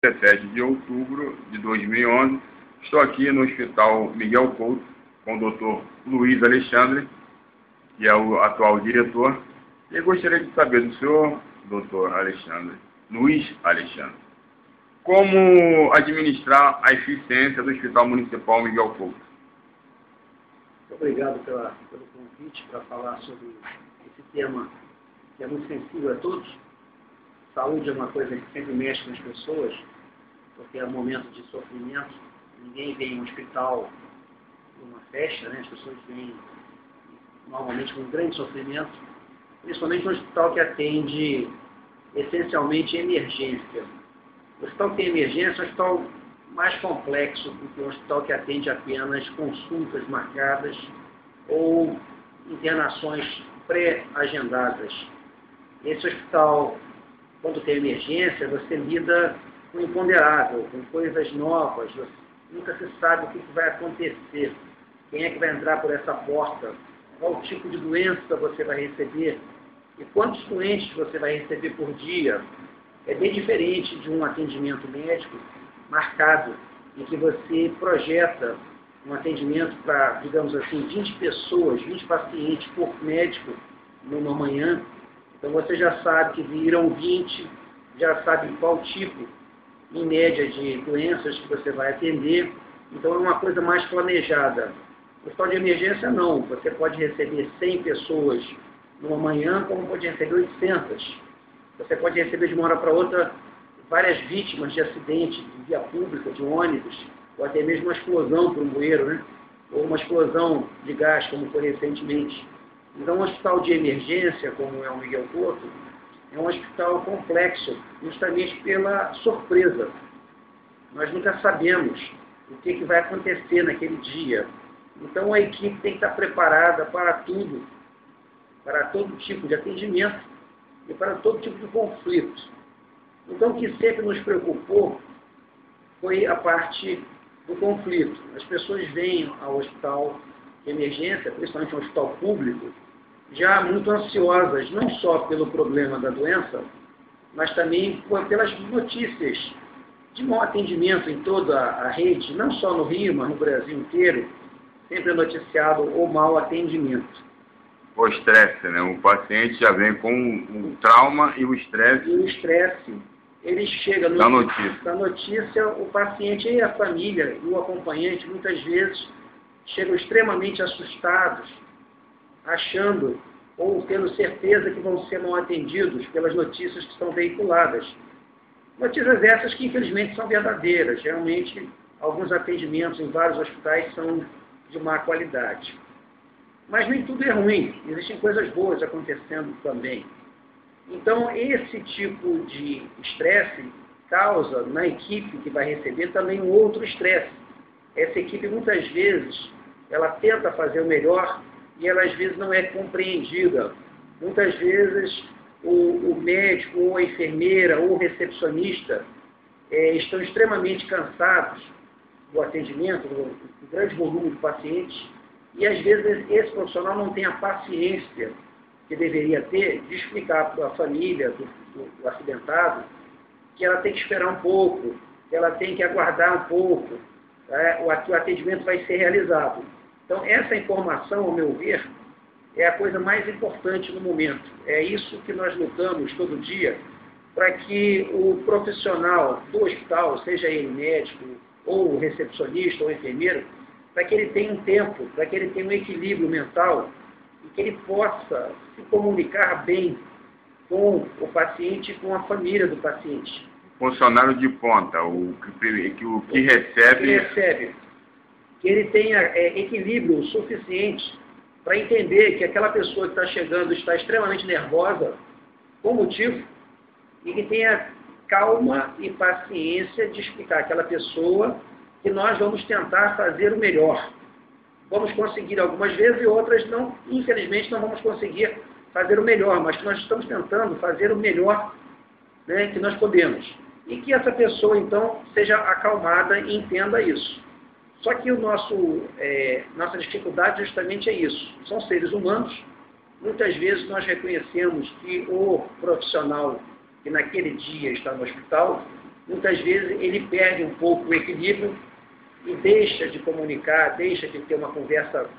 17 de outubro de 2011, estou aqui no Hospital Miguel Couto com o Dr. Luiz Alexandre, que é o atual diretor, e eu gostaria de saber do senhor, Dr. Alexandre, Luiz Alexandre, como administrar a eficiência do Hospital Municipal Miguel Couto. Muito obrigado pelo convite para falar sobre esse tema que é muito sensível a todos. Saúde é uma coisa que sempre mexe com as pessoas, porque é um momento de sofrimento. Ninguém vem em um hospital numa festa, né? As pessoas vêm normalmente com um grande sofrimento, principalmente no hospital que atende essencialmente emergência. O hospital que tem emergência é um hospital mais complexo do que um hospital que atende apenas consultas marcadas ou internações pré-agendadas. Esse hospital, quando tem emergência, você lida com o imponderável, com coisas novas, nunca se sabe o que vai acontecer, quem é que vai entrar por essa porta, qual tipo de doença você vai receber e quantos doentes você vai receber por dia. É bem diferente de um atendimento médico marcado, em que você projeta um atendimento para, digamos assim, 20 pessoas, 20 pacientes por médico numa manhã. Então você já sabe que viram 20, já sabe qual tipo, em média, de doenças que você vai atender. Então é uma coisa mais planejada. No hospital de emergência não, você pode receber 100 pessoas numa manhã, como pode receber 800. Você pode receber de uma hora para outra várias vítimas de acidente de via pública, de ônibus, ou até mesmo uma explosão por um bueiro, né? Ou uma explosão de gás, como foi recentemente. Então, um hospital de emergência, como é o Miguel Couto, é um hospital complexo, justamente pela surpresa. Nós nunca sabemos o que vai acontecer naquele dia. Então, a equipe tem que estar preparada para tudo, para todo tipo de atendimento e para todo tipo de conflito. Então, o que sempre nos preocupou foi a parte do conflito. As pessoas vêm ao hospital de emergência, principalmente ao hospital público, já muito ansiosas, não só pelo problema da doença, mas também pelas notícias de mau atendimento em toda a rede, não só no Rio, mas no Brasil inteiro, sempre é noticiado o mau atendimento. O estresse, né? O paciente já vem com o trauma e o estresse. E o estresse, ele chega da notícia. Da notícia, o paciente e a família e o acompanhante, muitas vezes, chegam extremamente assustados, achando ou tendo certeza que vão ser mal atendidos pelas notícias que são veiculadas. Notícias essas que, infelizmente, são verdadeiras. Realmente, alguns atendimentos em vários hospitais são de má qualidade. Mas nem tudo é ruim. Existem coisas boas acontecendo também. Então, esse tipo de estresse causa na equipe que vai receber também um outro estresse. Essa equipe, muitas vezes, ela tenta fazer o melhor e ela, às vezes, não é compreendida. Muitas vezes, o médico, ou a enfermeira, ou o recepcionista estão extremamente cansados do atendimento, do grande volume de pacientes, e, às vezes, esse profissional não tem a paciência que deveria ter de explicar para a família do acidentado que ela tem que esperar um pouco, que ela tem que aguardar um pouco, que o atendimento vai ser realizado. Então, essa informação, ao meu ver, é a coisa mais importante no momento. É isso que nós lutamos todo dia para que o profissional do hospital, seja ele médico, ou recepcionista, ou enfermeiro, para que ele tenha um tempo, para que ele tenha um equilíbrio mental e que ele possa se comunicar bem com o paciente e com a família do paciente. Funcionário de ponta, o que recebe... Que ele tenha equilíbrio suficiente para entender que aquela pessoa que está chegando está extremamente nervosa, com motivo, e que tenha calma e paciência de explicar àquela pessoa que nós vamos tentar fazer o melhor. Vamos conseguir algumas vezes e outras não, infelizmente não vamos conseguir fazer o melhor, mas que nós estamos tentando fazer o melhor, né, que nós podemos. E que essa pessoa, então, seja acalmada e entenda isso. Só que nossa dificuldade justamente é isso. São seres humanos. Muitas vezes nós reconhecemos que o profissional que naquele dia está no hospital muitas vezes ele perde um pouco o equilíbrio e deixa de comunicar, deixa de ter uma conversa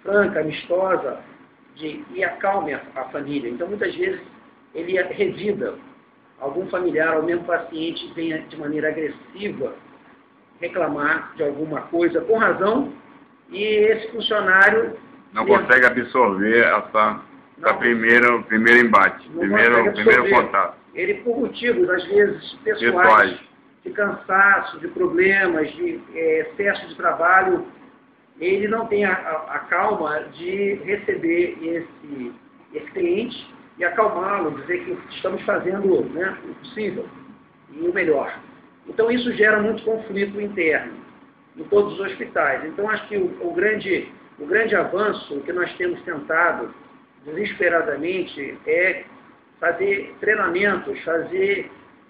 franca, amistosa, e acalme a família. Então, muitas vezes, ele revida. Algum familiar ou mesmo paciente venha de maneira agressiva reclamar de alguma coisa com razão, e esse funcionário não consegue absorver primeiro embate, primeiro contato. Ele, por motivos, às vezes, pessoais, de cansaço, de problemas, de excesso de trabalho, ele não tem a calma de receber esse cliente e acalmá-lo, dizer que estamos fazendo, né, o possível e o melhor. Então, isso gera muito conflito interno em todos os hospitais. Então, acho que o grande avanço que nós temos tentado desesperadamente é fazer treinamentos,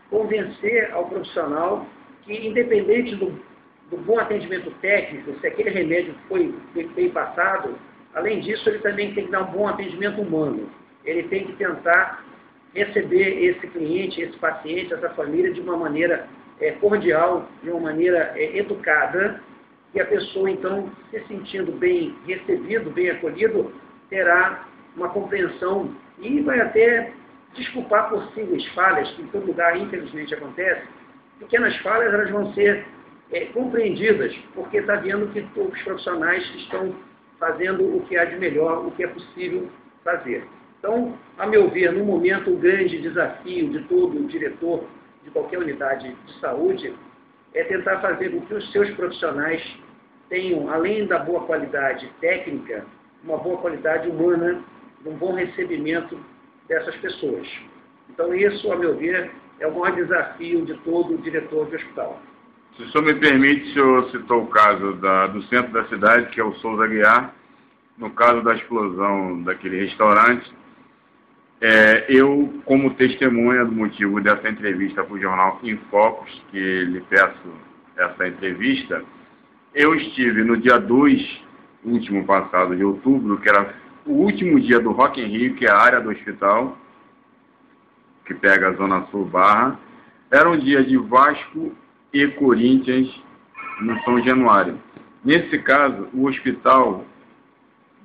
convencer ao profissional que, independente do bom atendimento técnico, se aquele remédio foi bem passado, além disso, ele também tem que dar um bom atendimento humano. Ele tem que tentar receber esse cliente, esse paciente, essa família de uma maneira cordial, de uma maneira educada, e a pessoa, então, se sentindo bem recebido, bem acolhido, terá uma compreensão e vai até desculpar possíveis falhas, que em todo lugar, infelizmente, acontece. Pequenas falhas, elas vão ser compreendidas, porque está vendo que os profissionais estão fazendo o que há de melhor, o que é possível fazer. Então, a meu ver, no momento, o grande desafio de todo diretor de qualquer unidade de saúde é tentar fazer com que os seus profissionais tenham, além da boa qualidade técnica, uma boa qualidade humana, um bom recebimento dessas pessoas. Então, isso, a meu ver, é o maior desafio de todo diretor de hospital. Se o senhor me permite, o senhor citou o caso do centro da cidade, que é o Souza Aguiar. No caso da explosão daquele restaurante, eu, como testemunha do motivo dessa entrevista para o jornal Infocus, que lhe peço essa entrevista, eu estive no dia 2, último passado de outubro, que era o último dia do Rock in Rio, que é a área do hospital, que pega a Zona Sul Barra. Era um dia de Vasco e Corinthians no São Januário. Nesse caso, o hospital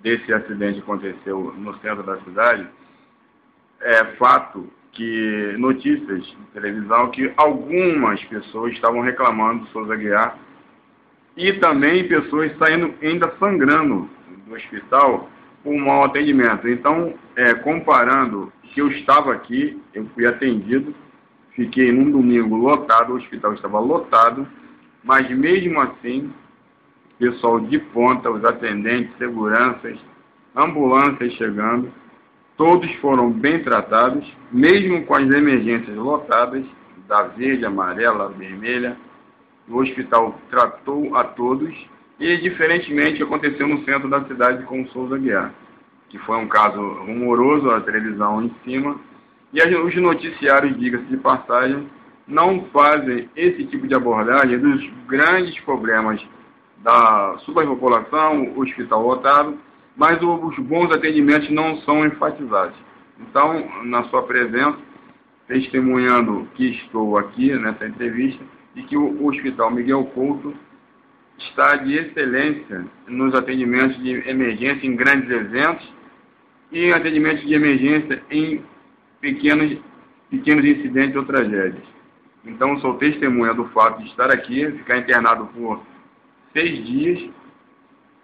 desse acidente aconteceu no centro da cidade. É fato que notícias de televisão que algumas pessoas estavam reclamando do Souza Aguiar e também pessoas saindo ainda sangrando do hospital por mau atendimento. Então, comparando que eu estava aqui, eu fui atendido, fiquei num domingo lotado, o hospital estava lotado, mas mesmo assim, pessoal de ponta, os atendentes, seguranças, ambulâncias chegando, todos foram bem tratados, mesmo com as emergências lotadas, da verde, amarela, vermelha. O hospital tratou a todos e, diferentemente, aconteceu no centro da cidade com o Souza Aguiar, que foi um caso rumoroso, a televisão em cima, e os noticiários, diga-se de passagem, não fazem esse tipo de abordagem dos grandes problemas da superpopulação, o hospital lotado, mas os bons atendimentos não são enfatizados. Então, na sua presença, testemunhando que estou aqui nessa entrevista, e que o Hospital Miguel Couto está de excelência nos atendimentos de emergência em grandes eventos e em atendimentos de emergência em pequenos incidentes ou tragédias. Então, sou testemunha do fato de estar aqui, ficar internado por 6 dias,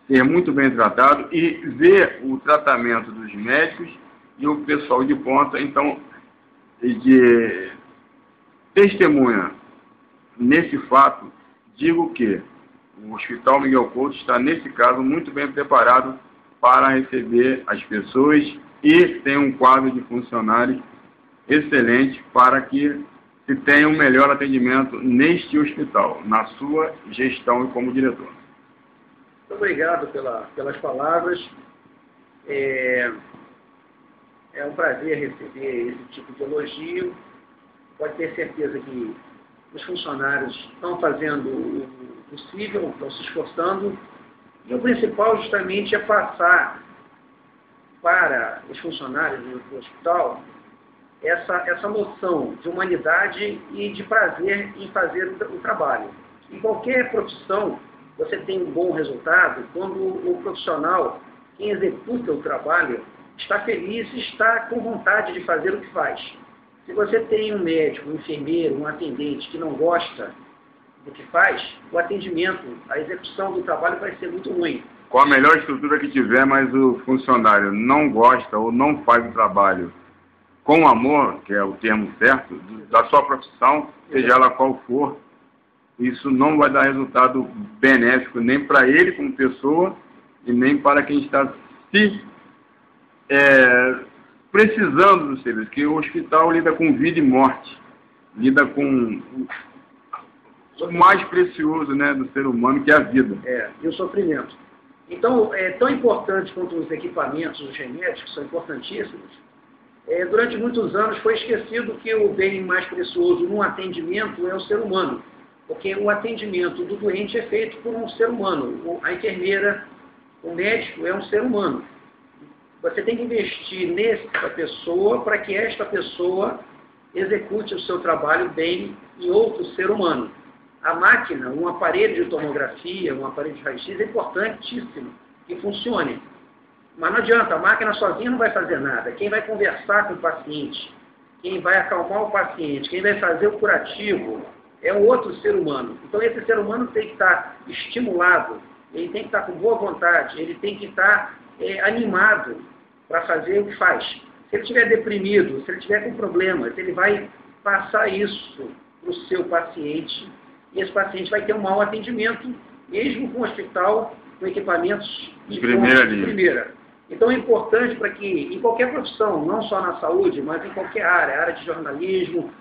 ser muito bem tratado e ver o tratamento dos médicos e o pessoal de ponta. Então, de testemunha nesse fato, digo que o Hospital Miguel Couto está, nesse caso, muito bem preparado para receber as pessoas e tem um quadro de funcionários excelente para que se tenha um melhor atendimento neste hospital, na sua gestão e como diretor. Muito obrigado pelas palavras. É um prazer receber esse tipo de elogio. Pode ter certeza que os funcionários estão fazendo o possível, estão se esforçando. E o principal justamente é passar para os funcionários do hospital essa noção de humanidade e de prazer em fazer o trabalho. Em qualquer profissão, você tem um bom resultado quando o profissional, quem executa o trabalho, está feliz e está com vontade de fazer o que faz. Se você tem um médico, um enfermeiro, um atendente que não gosta do que faz, o atendimento, a execução do trabalho vai ser muito ruim. Qual a melhor estrutura que tiver, mas o funcionário não gosta ou não faz o trabalho com amor, que é o termo certo, da sua profissão, seja ela qual for, isso não vai dar resultado benéfico nem para ele como pessoa e nem para quem está se precisando do serviço, que o hospital lida com vida e morte, lida com o mais precioso, né, do ser humano, que é a vida. E o sofrimento. Então, é tão importante quanto os equipamentos, os remédios, que são importantíssimos. Durante muitos anos foi esquecido que o bem mais precioso no atendimento é o ser humano, porque o atendimento do doente é feito por um ser humano. A enfermeira, o médico é um ser humano. Você tem que investir nessa pessoa para que esta pessoa execute o seu trabalho bem em outro ser humano. A máquina, um aparelho de tomografia, um aparelho de raio-x é importantíssimo que funcione. Mas não adianta, a máquina sozinha não vai fazer nada. Quem vai conversar com o paciente, quem vai acalmar o paciente, quem vai fazer o curativo, é um outro ser humano. Então esse ser humano tem que estar estimulado, ele tem que estar com boa vontade, ele tem que estar animado para fazer o que faz. Se ele estiver deprimido, se ele estiver com problemas, ele vai passar isso para o seu paciente e esse paciente vai ter um mau atendimento, mesmo com o hospital, com equipamentos de primeira. Então é importante para que, em qualquer profissão, não só na saúde, mas em qualquer área de jornalismo,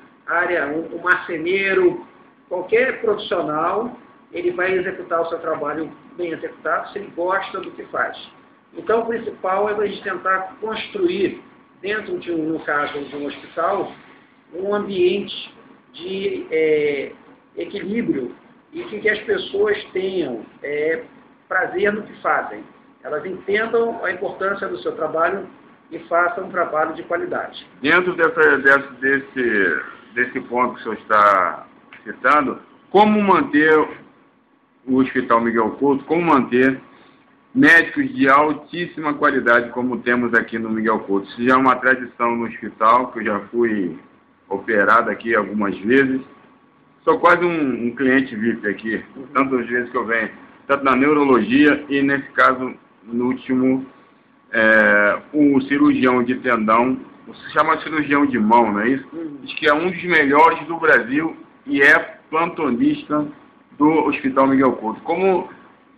um marceneiro, qualquer profissional, ele vai executar o seu trabalho bem executado se ele gosta do que faz. Então o principal é a gente tentar construir, dentro no caso de um hospital, um ambiente de equilíbrio e que as pessoas tenham prazer no que fazem. Elas entendam a importância do seu trabalho e façam um trabalho de qualidade. Dentro desse ponto que o senhor está citando, como manter o Hospital Miguel Couto, como manter médicos de altíssima qualidade, como temos aqui no Miguel Couto? Isso já é uma tradição no hospital, que eu já fui operado aqui algumas vezes. Sou quase um cliente VIP aqui, tantas vezes que eu venho, tanto na neurologia e, nesse caso, no último, o cirurgião de tendão, se chama cirurgião de mão, não é isso? Diz que é um dos melhores do Brasil e é plantonista do Hospital Miguel Couto. Como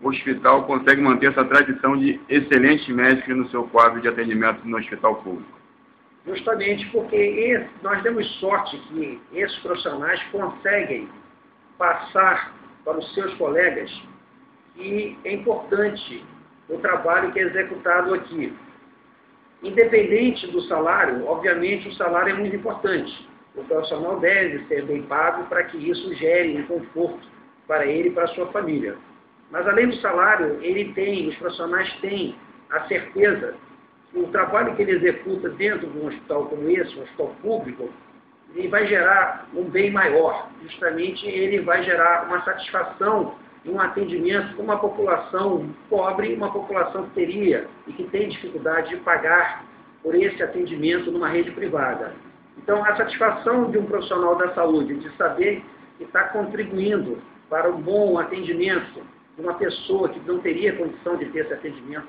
o hospital consegue manter essa tradição de excelentes médicos no seu quadro de atendimento no hospital público? Justamente porque nós temos sorte que esses profissionais conseguem passar para os seus colegas que é importante o trabalho que é executado aqui. Independente do salário, obviamente o salário é muito importante. O profissional deve ser bem pago para que isso gere um conforto para ele e para a sua família. Mas além do salário, os profissionais têm a certeza que o trabalho que ele executa dentro de um hospital como esse, um hospital público, ele vai gerar um bem maior. Justamente ele vai gerar uma satisfação e um atendimento com uma população pobre, uma população que teria e que tem dificuldade de pagar por esse atendimento numa rede privada. Então, a satisfação de um profissional da saúde de saber que está contribuindo para um bom atendimento de uma pessoa que não teria condição de ter esse atendimento,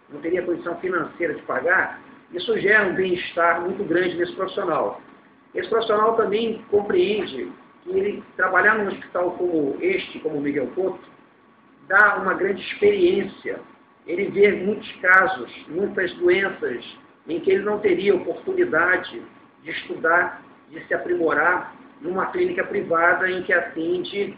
não teria condição financeira de pagar, isso gera um bem-estar muito grande nesse profissional. Esse profissional também compreende que ele trabalhar num hospital como este, como o Miguel Couto, dá uma grande experiência. Ele vê muitos casos, muitas doenças em que ele não teria oportunidade de estudar, de se aprimorar numa clínica privada em que atende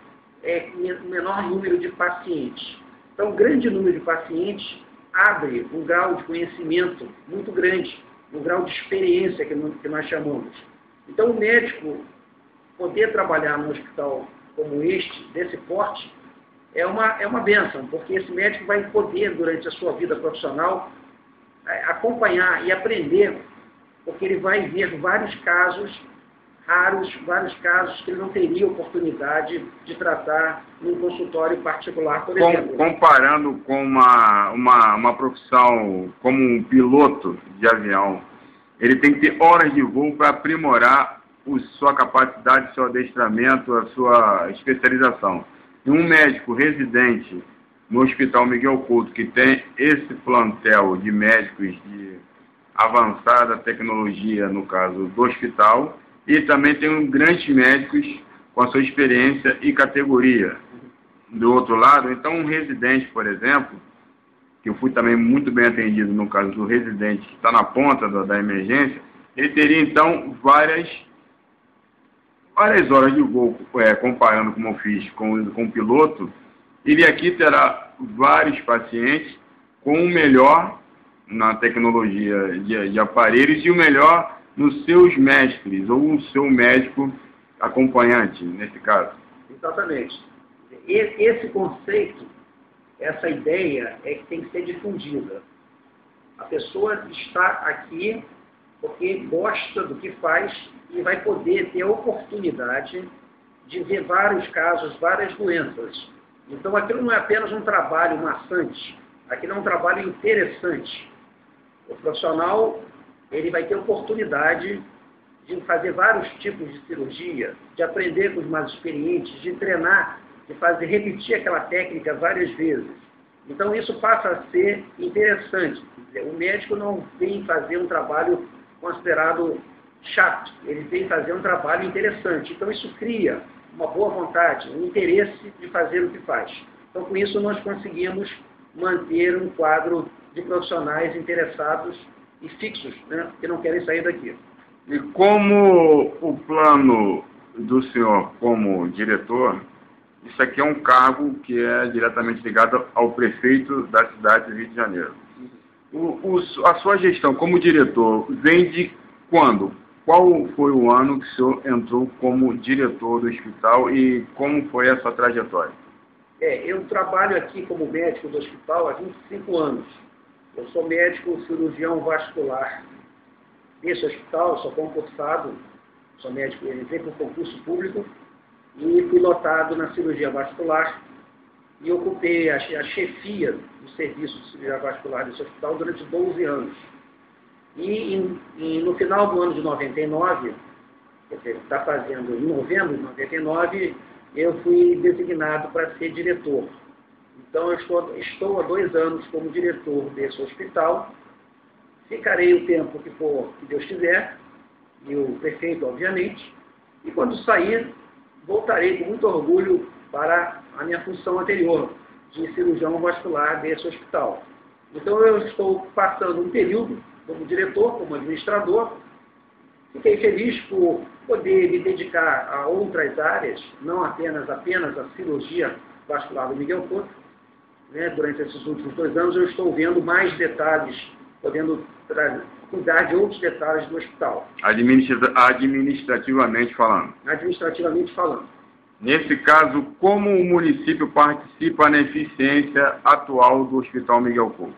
o menor número de pacientes. Então, um grande número de pacientes abre um grau de conhecimento muito grande, um grau de experiência que nós chamamos. Então, o médico poder trabalhar num hospital como este, desse porte, é uma bênção, porque esse médico vai poder, durante a sua vida profissional, acompanhar e aprender porque ele vai ver vários casos raros, vários casos que ele não teria oportunidade de tratar num consultório particular, por exemplo. Comparando com uma profissão como um piloto de avião, ele tem que ter horas de voo para aprimorar sua capacidade, seu adestramento, a sua especialização. E um médico residente no Hospital Miguel Couto, que tem esse plantel de médicos de avançada tecnologia, no caso do hospital, e também tem grandes médicos com a sua experiência e categoria. Do outro lado, então um residente, por exemplo, que eu fui também muito bem atendido no caso do residente que está na ponta da emergência, ele teria então várias horas de voo, comparando como eu fiz com o piloto, ele aqui terá vários pacientes com o melhor na tecnologia de aparelhos e o melhor nos seus mestres, ou o seu médico acompanhante, nesse caso. Exatamente. Esse conceito, essa ideia é que tem que ser difundida. A pessoa está aqui porque gosta do que faz e vai poder ter a oportunidade de ver vários casos, várias doenças. Então, aquilo não é apenas um trabalho maçante, aquilo é um trabalho interessante. O profissional, ele vai ter oportunidade de fazer vários tipos de cirurgia, de aprender com os mais experientes, de treinar, de repetir aquela técnica várias vezes. Então, isso passa a ser interessante. O médico não vem fazer um trabalho considerado chato, ele vem fazer um trabalho interessante. Então, isso cria uma boa vontade, um interesse de fazer o que faz. Então, com isso, nós conseguimos manter um quadro de profissionais interessados e fixos, né, que não querem sair daqui. E como o plano do senhor como diretor, isso aqui é um cargo que é diretamente ligado ao prefeito da cidade do Rio de Janeiro. A sua gestão como diretor vem de quando? Qual foi o ano que o senhor entrou como diretor do hospital e como foi essa trajetória? Eu trabalho aqui como médico do hospital há 25 anos. Eu sou médico cirurgião vascular desse hospital, sou concursado, sou médico, entrei por concurso público e fui lotado na cirurgia vascular e ocupei a chefia do serviço de cirurgia vascular desse hospital durante 12 anos. E no final do ano de 99, quer dizer, está fazendo em novembro de 99, eu fui designado para ser diretor. Então, eu estou há 2 anos como diretor desse hospital. Ficarei o tempo que for, que Deus quiser, e o prefeito, obviamente. E quando sair, voltarei com muito orgulho para a minha função anterior, de cirurgião vascular desse hospital. Então, eu estou passando um período como diretor, como administrador. Fiquei feliz por poder me dedicar a outras áreas, não apenas a cirurgia vascular do Miguel Couto. Durante esses últimos 2 anos, eu estou vendo mais detalhes, podendo cuidar de outros detalhes do hospital. Administrativamente falando. Administrativamente falando. Nesse caso, como o município participa na eficiência atual do Hospital Miguel Couto?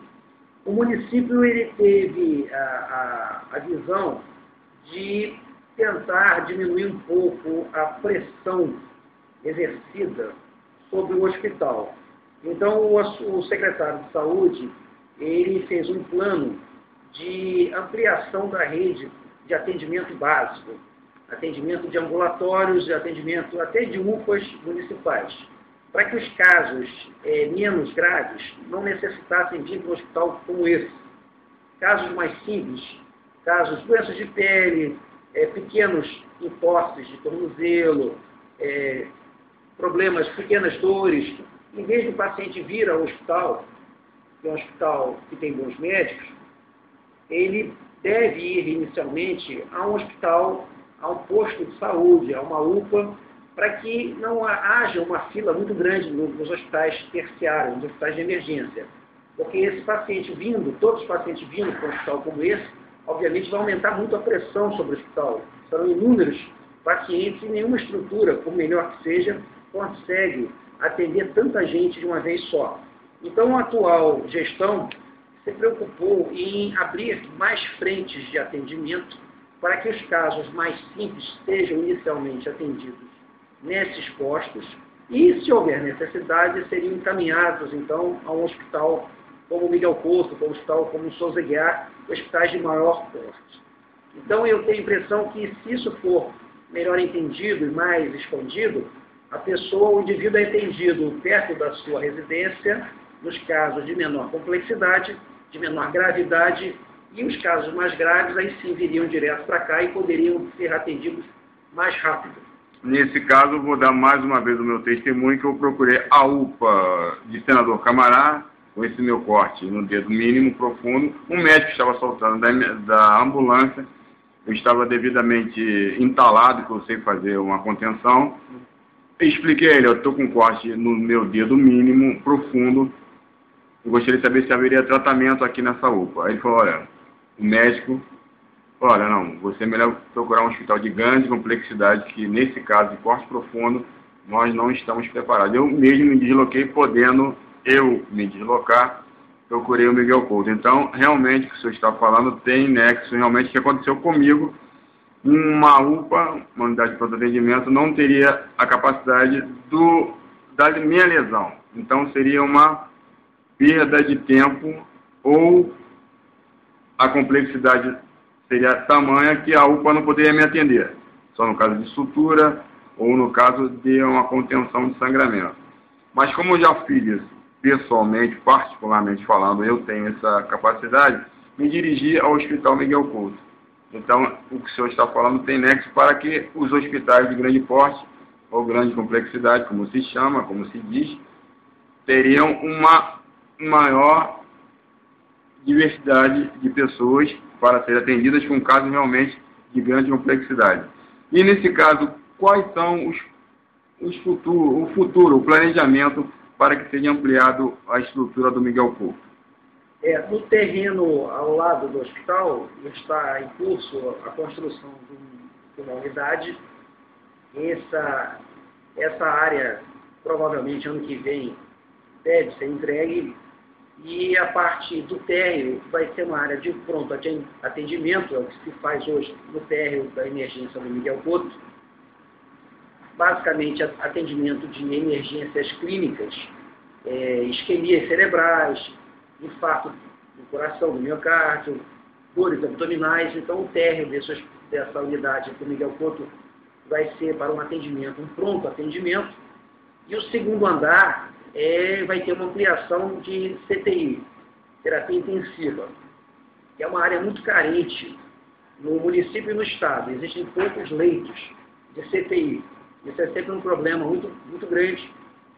O município ele teve a visão de tentar diminuir um pouco a pressão exercida sobre o hospital. Então, o secretário de Saúde, ele fez um plano de ampliação da rede de atendimento básico, atendimento de ambulatórios, atendimento até de UPAs municipais, para que os casos menos graves não necessitassem de ir para um hospital como esse. Casos mais simples, casos de doenças de pele, pequenos entorses de tornozelo, problemas, pequenas dores. Em vez do paciente vir ao hospital, que é um hospital que tem bons médicos, ele deve ir inicialmente a um hospital, a um posto de saúde, a uma UPA, para que não haja uma fila muito grande nos hospitais terciários, nos hospitais de emergência. Porque esse paciente vindo, todos os pacientes vindo para um hospital como esse, obviamente vai aumentar muito a pressão sobre o hospital. Serão inúmeros pacientes e nenhuma estrutura, por melhor que seja, consegue atender tanta gente de uma vez só. Então, a atual gestão se preocupou em abrir mais frentes de atendimento para que os casos mais simples sejam inicialmente atendidos nesses postos e, se houver necessidade, seriam encaminhados, então, a um hospital como Miguel Couto, como um hospital como Souza Aguiar, hospitais de maior porte. Então, eu tenho a impressão que, se isso for melhor entendido e mais escondido, a pessoa, o indivíduo é atendido perto da sua residência, nos casos de menor complexidade, de menor gravidade, e os casos mais graves, aí sim, viriam direto para cá e poderiam ser atendidos mais rápido. Nesse caso, vou dar mais uma vez o meu testemunho, que eu procurei a UPA de Senador Camará, com esse meu corte no dedo mínimo profundo. Um médico estava soltando da ambulância, eu estava devidamente entalado, que eu sei fazer uma contenção. Expliquei a ele, eu estou com corte no meu dedo mínimo profundo, eu gostaria de saber se haveria tratamento aqui nessa UPA. Aí ele falou, olha, o médico, olha, não, você é melhor procurar um hospital de grande complexidade, que nesse caso de corte profundo, nós não estamos preparados. Eu mesmo me desloquei, podendo eu me deslocar, procurei o Miguel Couto. Então, realmente, o que o senhor está falando tem nexo, realmente, o que aconteceu comigo. Uma UPA, uma unidade de pronto atendimento, não teria a capacidade da minha lesão. Então, seria uma perda de tempo, ou a complexidade seria tamanha que a UPA não poderia me atender, só no caso de sutura ou no caso de uma contenção de sangramento. Mas como eu já fiz isso pessoalmente, particularmente falando, eu tenho essa capacidade, me dirigi ao Hospital Miguel Couto. Então, o que o senhor está falando tem nexo para que os hospitais de grande porte, ou grande complexidade, como se chama, como se diz, teriam uma maior diversidade de pessoas para serem atendidas com casos realmente de grande complexidade. E, nesse caso, quais são o planejamento para que seja ampliado a estrutura do Miguel Couto? No terreno ao lado do hospital está em curso a construção de uma unidade. Essa área, provavelmente, ano que vem, deve ser entregue. E a parte do térreo vai ser uma área de pronto atendimento, é o que se faz hoje no térreo da emergência do Miguel Couto. Basicamente, atendimento de emergências clínicas, isquemias cerebrais, infarto do coração, do miocárdio, dores abdominais. Então, o térreo dessa unidade do Miguel Couto vai ser para um pronto atendimento. E o segundo andar vai ter uma ampliação de CTI, terapia intensiva, que é uma área muito carente no município e no estado. Existem poucos leitos de CTI. Isso é sempre um problema muito, muito grande.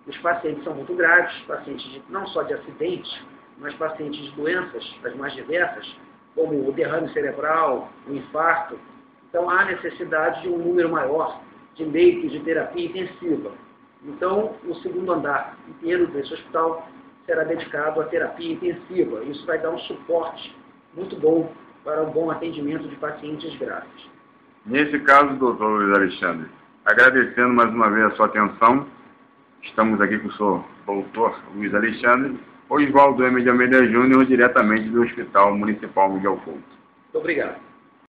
Os pacientes são muito graves, pacientes não só de acidentes, mas pacientes de doenças as mais diversas, como o derrame cerebral, o infarto. Então, há necessidade de um número maior de leitos de terapia intensiva. Então, o segundo andar inteiro desse hospital será dedicado à terapia intensiva. Isso vai dar um suporte muito bom para um bom atendimento de pacientes graves. Nesse caso, doutor Luiz Alexandre, agradecendo mais uma vez a sua atenção, estamos aqui com o senhor doutor Luiz Alexandre, Oswaldo M. de Almeida Júnior, diretamente do Hospital Municipal Miguel Couto. Muito obrigado.